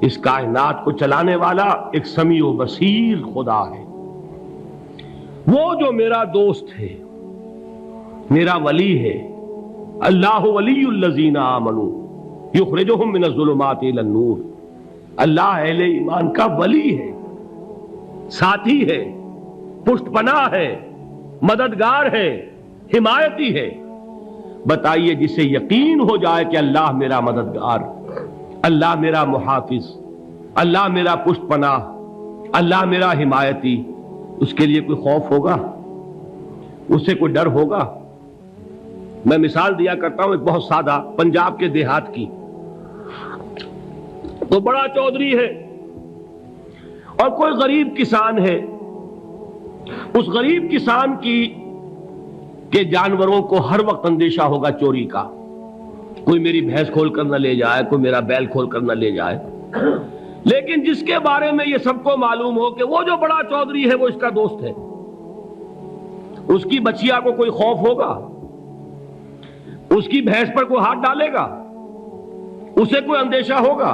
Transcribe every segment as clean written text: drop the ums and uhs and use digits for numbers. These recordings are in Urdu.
اس کائنات کو چلانے والا ایک سمیع و بصیر خدا ہے، وہ جو میرا دوست ہے، میرا ولی ہے۔ اللہ ولی الذین آمنوا یخرجہم من الظلمات الی النور۔ اللہ اہل ایمان کا ولی ہے، ساتھی ہے، پشت پناہ ہے، مددگار ہے، حمایتی ہے۔ بتائیے جسے یقین ہو جائے کہ اللہ میرا مددگار، اللہ میرا محافظ، اللہ میرا پشت پناہ، اللہ میرا حمایتی، اس کے لیے کوئی خوف ہوگا؟ اس سے کوئی ڈر ہوگا؟ میں مثال دیا کرتا ہوں ایک بہت سادہ، پنجاب کے دیہات کی۔ تو بڑا چودھری ہے اور کوئی غریب کسان ہے۔ اس غریب کسان کے جانوروں کو ہر وقت اندیشہ ہوگا چوری کا، کوئی میری بھینس کھول کر نہ لے جائے، کوئی میرا بیل کھول کر نہ لے جائے۔ لیکن جس کے بارے میں یہ سب کو معلوم ہو کہ وہ جو بڑا چودھری ہے وہ اس کا دوست ہے، اس کی بچیا کو کوئی خوف ہوگا؟ اس کی بھینس پر کوئی ہاتھ ڈالے گا؟ اسے کوئی اندیشہ ہوگا؟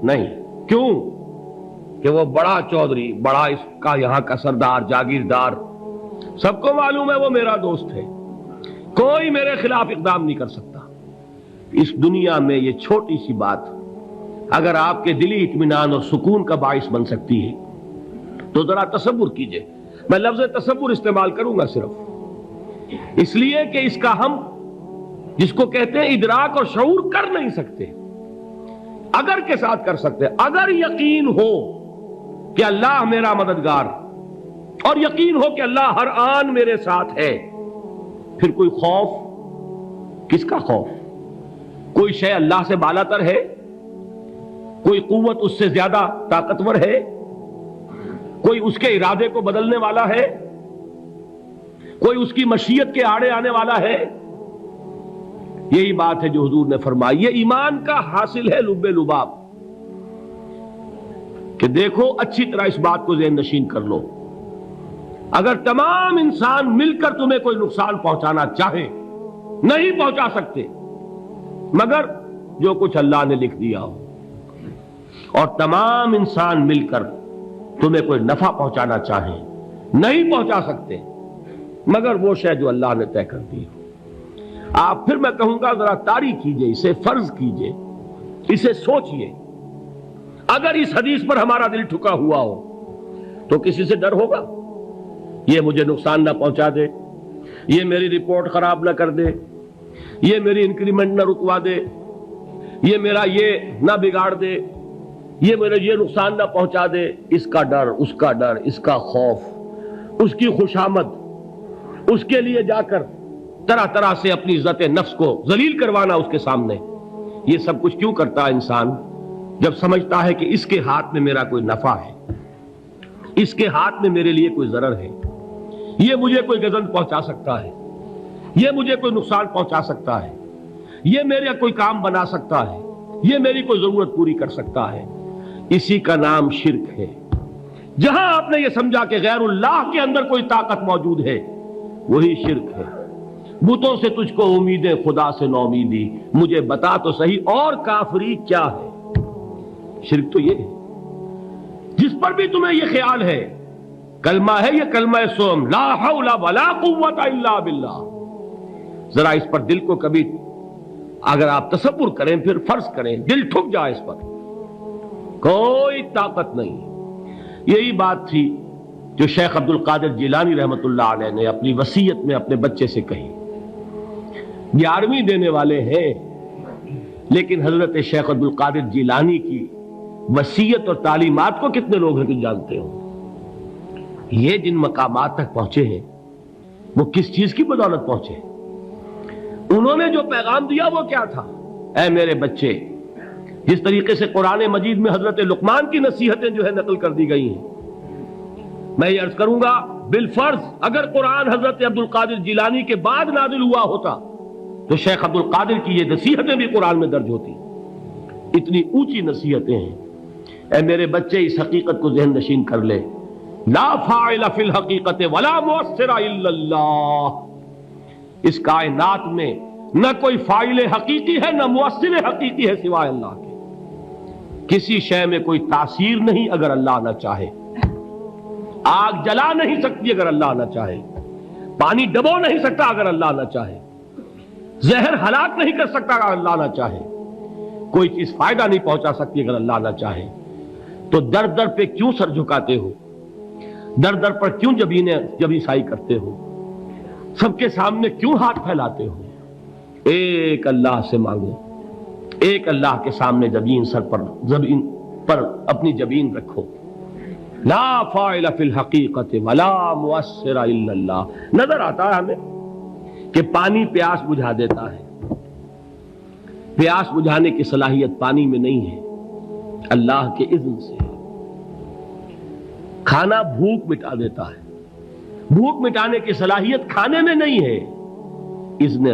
نہیں۔ کیوں؟ کہ وہ بڑا چودھری، بڑا اس کا یہاں کا سردار، جاگیردار، سب کو معلوم ہے وہ میرا دوست ہے، کوئی میرے خلاف اقدام نہیں کر سکتا۔ اس دنیا میں یہ چھوٹی سی بات اگر آپ کے دلی اطمینان اور سکون کا باعث بن سکتی ہے تو ذرا تصور کیجئے۔ میں لفظ تصور استعمال کروں گا صرف اس لیے کہ اس کا ہم جس کو کہتے ہیں ادراک اور شعور کر نہیں سکتے، اگر کے ساتھ کر سکتے۔ اگر یقین ہو کہ اللہ میرا مددگار اور یقین ہو کہ اللہ ہر آن میرے ساتھ ہے، پھر کوئی خوف؟ کس کا خوف؟ کوئی شے اللہ سے بالا تر ہے؟ کوئی قوت اس سے زیادہ طاقتور ہے؟ کوئی اس کے ارادے کو بدلنے والا ہے؟ کوئی اس کی مشیت کے آڑے آنے والا ہے؟ یہی بات ہے جو حضور نے فرمائی۔ یہ ایمان کا حاصل ہے لب لباب، کہ دیکھو اچھی طرح اس بات کو ذہن نشین کر لو، اگر تمام انسان مل کر تمہیں کوئی نقصان پہنچانا چاہے نہیں پہنچا سکتے، مگر جو کچھ اللہ نے لکھ دیا ہو، اور تمام انسان مل کر تمہیں کوئی نفع پہنچانا چاہیں نہیں پہنچا سکتے، مگر وہ شے جو اللہ نے طے کر دی ہو۔ آپ پھر میں کہوں گا ذرا طاری کیجئے، اسے فرض کیجئے، اسے سوچئے، اگر اس حدیث پر ہمارا دل ٹھکا ہوا ہو تو کسی سے ڈر ہوگا؟ یہ مجھے نقصان نہ پہنچا دے، یہ میری رپورٹ خراب نہ کر دے، یہ میری انکریمنٹ نہ رکوا دے، یہ میرا یہ نہ بگاڑ دے، یہ میرا یہ نقصان نہ پہنچا دے۔ اس کا ڈر، اس کا ڈر، اس کا خوف، اس کی خوشامد، اس کے لیے جا کر طرح طرح سے اپنی عزت نفس کو ذلیل کروانا اس کے سامنے، یہ سب کچھ کیوں کرتا ہے انسان؟ جب سمجھتا ہے کہ اس کے ہاتھ میں میرا کوئی نفع ہے، اس کے ہاتھ میں میرے لیے کوئی ضرر ہے، یہ مجھے کوئی گزن پہنچا سکتا ہے، یہ مجھے کوئی نقصان پہنچا سکتا ہے، یہ میرا کوئی کام بنا سکتا ہے، یہ میری کوئی ضرورت پوری کر سکتا ہے، اسی کا نام شرک ہے۔ جہاں آپ نے یہ سمجھا کہ غیر اللہ کے اندر کوئی طاقت موجود ہے، وہی شرک ہے۔ بتوں سے تجھ کو امیدیں، خدا سے نومیدی، مجھے بتا تو صحیح اور کافری کیا ہے؟ شرک تو یہ ہے۔ جس پر بھی تمہیں یہ خیال ہے، کلمہ ہے یہ کلمہ سوم، لا حول ولا قوت الا باللہ، ذرا اس پر دل کو کبھی اگر آپ تصور کریں، پھر فرض کریں، دل ٹھک جائے اس پر، کوئی طاقت نہیں۔ یہی بات تھی جو شیخ عبد القادر جیلانی رحمت اللہ علیہ نے اپنی وصیت میں اپنے بچے سے کہی۔ 11ویں دینے والے ہیں، لیکن حضرت شیخ عبد القادر جیلانی کی وصیت اور تعلیمات کو کتنے لوگ ہیں کہ جانتے ہو؟ یہ جن مقامات تک پہنچے ہیں وہ کس چیز کی بدولت پہنچے؟ انہوں نے جو پیغام دیا وہ کیا تھا؟ اے میرے بچے، جس طریقے سے قرآن مجید میں حضرت لقمان کی نصیحتیں جو ہے نقل کر دی گئی ہیں، میں یہ عرض کروں گا بالفرض اگر قرآن حضرت عبد القادر جیلانی کے بعد نازل ہوا ہوتا تو شیخ عبد القادر کی یہ نصیحتیں بھی قرآن میں درج ہوتی۔ اتنی اونچی نصیحتیں ہیں۔ اے میرے بچے، اس حقیقت کو ذہن نشین کر لے، لا فاعل فی الحقیقت ولا مؤثر الا اللہ۔ اس کائنات میں نہ کوئی فاعل حقیقی ہے نہ مؤثر حقیقی ہے سوائے اللہ کے۔ کسی شے میں کوئی تاثیر نہیں اگر اللہ نہ چاہے. آگ جلا نہیں سکتی اگر اللہ نہ چاہے. پانی ڈبو نہیں سکتا اگر اللہ نہ چاہے. زہر ہلاک نہیں کر سکتا اگر اللہ نہ چاہے. کوئی چیز فائدہ نہیں پہنچا سکتی اگر اللہ نہ چاہے. تو در در پہ کیوں سر جھکاتے ہو؟ در در پر کیوں جبیں سائی کرتے ہو؟ سب کے سامنے کیوں ہاتھ پھیلاتے ہو؟ ایک اللہ سے مانگو. ایک اللہ کے سامنے زمین پر اپنی جبین رکھو. لا فاعل فی الحقیقت ولا مؤثر الا اللہ. نظر آتا ہے ہمیں کہ پانی پیاس بجھا دیتا ہے. پیاس بجھانے کی صلاحیت پانی میں نہیں ہے، اللہ کے اذن سے. کھانا بھوک مٹا دیتا ہے، بھوک مٹانے کی صلاحیت کھانے میں نہیں ہے، اذن